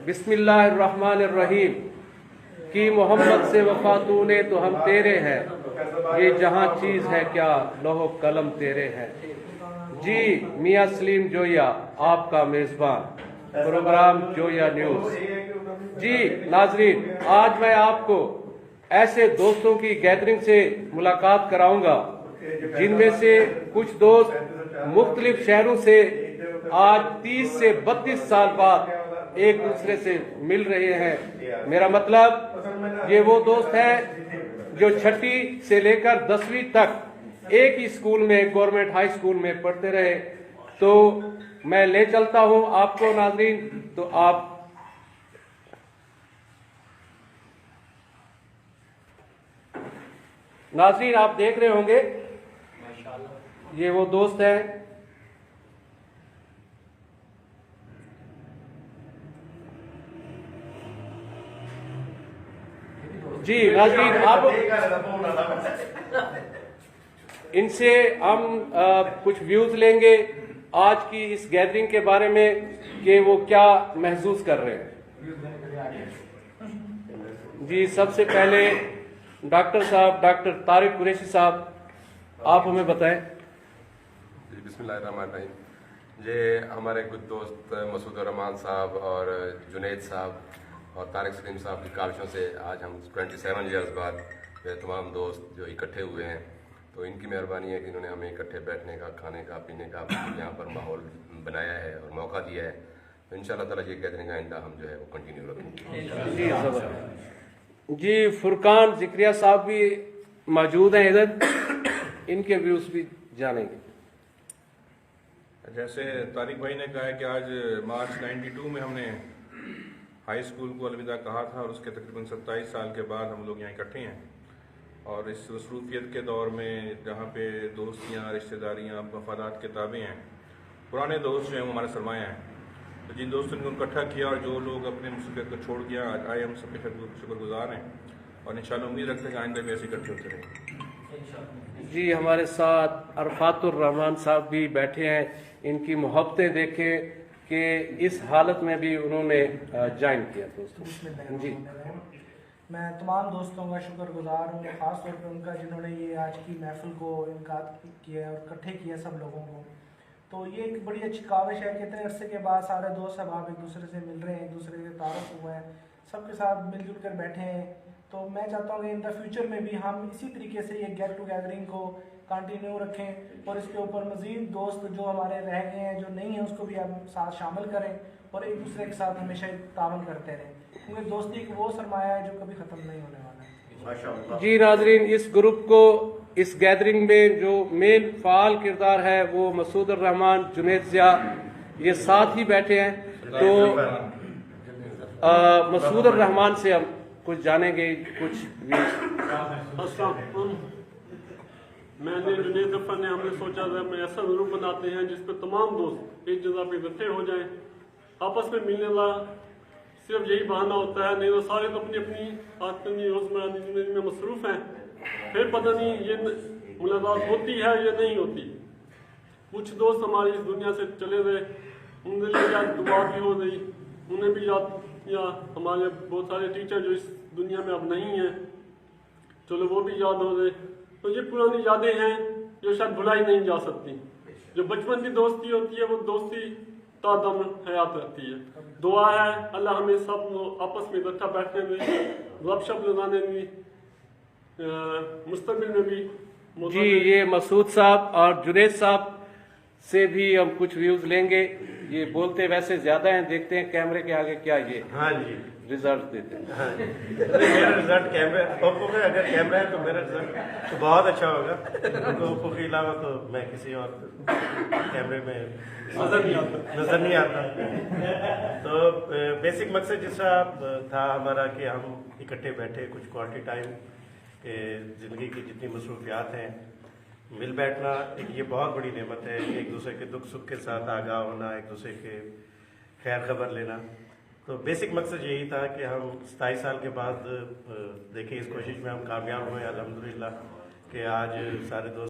बिस्मिल्लाहिर्रहमानिर्रहीम कि मोहम्मद से वफा तूने तो हम तेरे हैं, ये जहां चीज है क्या लौह कलम तेरे हैं। जी मियां सलीम जोया, आपका मेजबान, प्रोग्राम जोया न्यूज। जी नाजरीन, आज मैं आपको ऐसे दोस्तों की गैदरिंग से मुलाकात कराऊंगा जिनमें से कुछ दोस्त मुख्तलिफ शहरों से आज 30 से 32 साल बाद एक दूसरे से मिल रहे हैं। मेरा मतलब ये वो दोस्त हैं जो छठी से लेकर 10वीं तक एक ही स्कूल में, गवर्नमेंट हाई स्कूल में पढ़ते रहे। तो मैं ले चलता हूं आपको नाज़रीन, तो आप नाज़रीन आप देख रहे होंगे, ये वो दोस्त हैं। जी नाज़रीन, अब इनसे हम कुछ व्यूज लेंगे आज की इस गैदरिंग के बारे में कि वो क्या महसूस कर रहे हैं। जी सबसे पहले डॉक्टर साहब, डॉक्टर तारिक कुरैशी साहब, आप हमें बताएं। जी बिस्मिल्लाहिर्रहमानिर्रहीम। ये हमारे कुछ दोस्त मसूद रहमान साहब और जुनैद साहब और तारिक सलीम साहब की काविशों से आज हम 27 ईयर्स बाद ये तमाम दोस्त जो इकट्ठे हुए हैं, तो इनकी मेहरबानी है कि इन्होंने हमें इकट्ठे बैठने का, खाने का, पीने का यहाँ पर माहौल बनाया है और मौका दिया है। तो इंशाअल्लाह ताला ये गैदरिंग आइंदा हम जो है वो कंटिन्यू रखेंगे। जी फुरकान जिक्रिया साहब भी मौजूद हैं इधर, इनके व्यूज भी जानेंगे। जैसे तारिक भाई ने कहा है कि आज मार्च 92 में हमने हाई स्कूल को अलविदा कहा था और उसके तकरीबन 27 साल के बाद हम लोग यहाँ इकट्ठे हैं। और इस मसरूफियत के दौर में जहाँ पे दोस्तियाँ, रिश्तेदारियाँ, मफादात के ताबे हैं, पुराने दोस्त जो हैं वो हमारे सरमाया हैं। तो जिन दोस्तों ने इकट्ठा किया और जो लोग अपने मसरूफियत को छोड़ दिया, आए हम सबके शुक्रगुजार हैं और इंशाअल्लाह उम्मीद रखते हैं कि आइंदा भी ऐसे इकट्ठे होते रहें। जी हमारे साथ अरफातुर रहमान साहब भी बैठे हैं। इनकी मोहब्बतें देखें कि इस हालत में भी उन्होंने ज्वाइन किया। दोस्तों जी मैं तमाम दोस्तों का शुक्रगुजार हूँ, ख़ास तौर पे उनका जिन्होंने ये आज की महफिल को इनकाद किया और इकट्ठे किया सब लोगों को। तो ये एक बड़ी अच्छी काविश है कि इतने अरसे के बाद सारे दोस्त अब आप एक दूसरे से मिल रहे हैं, एक दूसरे से तारुफ हुआ है, सबके साथ मिलजुल कर बैठे हैं। तो मैं चाहता हूँ कि इन द फ्यूचर में भी हम इसी तरीके से ये गेट टू गैदरिंग को कंटिन्यू रखें और इसके ऊपर मज़ीद दोस्त जो हमारे रह गए हैं, जो नहीं हैं, उसको भी हम साथ शामिल करें और एक दूसरे के साथ हमेशा तावन करते रहें, क्योंकि दोस्ती एक वो सरमाया है जो कभी ख़त्म नहीं होने वाला है। जी नाजरीन, इस ग्रुप को, इस गैदरिंग में जो मेन फाल किरदार है वो मसूद रहमान, जुनैद ज़िया, ये साथ ही बैठे हैं। तो मसूद रहमान से हम कुछ जानेंगे, कुछ मैंने जुनैद अफर ने हमने सोचा था मैं ऐसा ग्रुप बनाते हैं जिस पे तमाम दोस्त एक जगह पे इकट्ठे हो जाएं, आपस में मिलने का सिर्फ यही बहाना होता है, नहीं तो सारे तो अपनी अपनी रोजमर्रा जिंदगी में मसरूफ हैं। फिर पता नहीं ये मुलाकात होती है या नहीं होती। कुछ दोस्त हमारे इस दुनिया से चले गए, उनके लिए याद दुआ भी हो गई, उन्हें भी याद किया। हमारे बहुत सारे टीचर जो इस दुनिया में अब नहीं हैं, चलो वो भी याद हो गए। तो ये पुरानी यादें हैं जो शायद भुलाई नहीं जा सकती। जो बचपन की दोस्ती होती है वो दोस्ती तादम हयात रहती है। दुआ है अल्लाह हमें सब आपस में इकट्ठा बैठने में, गपशप लगाने में, मुस्तकबिल में भी। जी ये मसूद साहब और जुनैद साहब से भी हम कुछ व्यूज लेंगे। ये बोलते वैसे ज्यादा हैं, देखते हैं कैमरे के आगे क्या ये हाँ जी रिजल्ट देते हैं। हाँ जी मेरा रिजल्ट कैमरे ओप्पो में, अगर कैमरा है तो मेरा रिजल्ट तो बहुत अच्छा होगा, क्योंकि ओप्पो के अलावा तो मैं किसी और कैमरे में नजर नहीं आता। तो बेसिक मकसद जिसका था हमारा कि हम इकट्ठे बैठे, कुछ क्वालिटी टाइम के ज़िंदगी की जितनी मसरूफियात हैं, मिल बैठना एक ये बहुत बड़ी नेमत है। एक दूसरे के दुख सुख के साथ आगाह होना, एक दूसरे के खैर खबर लेना। तो बेसिक मकसद यही था कि हम 27 साल के बाद देखें, इस कोशिश में हम कामयाब हुए अल्हम्दुलिल्लाह कि आज सारे दोस्त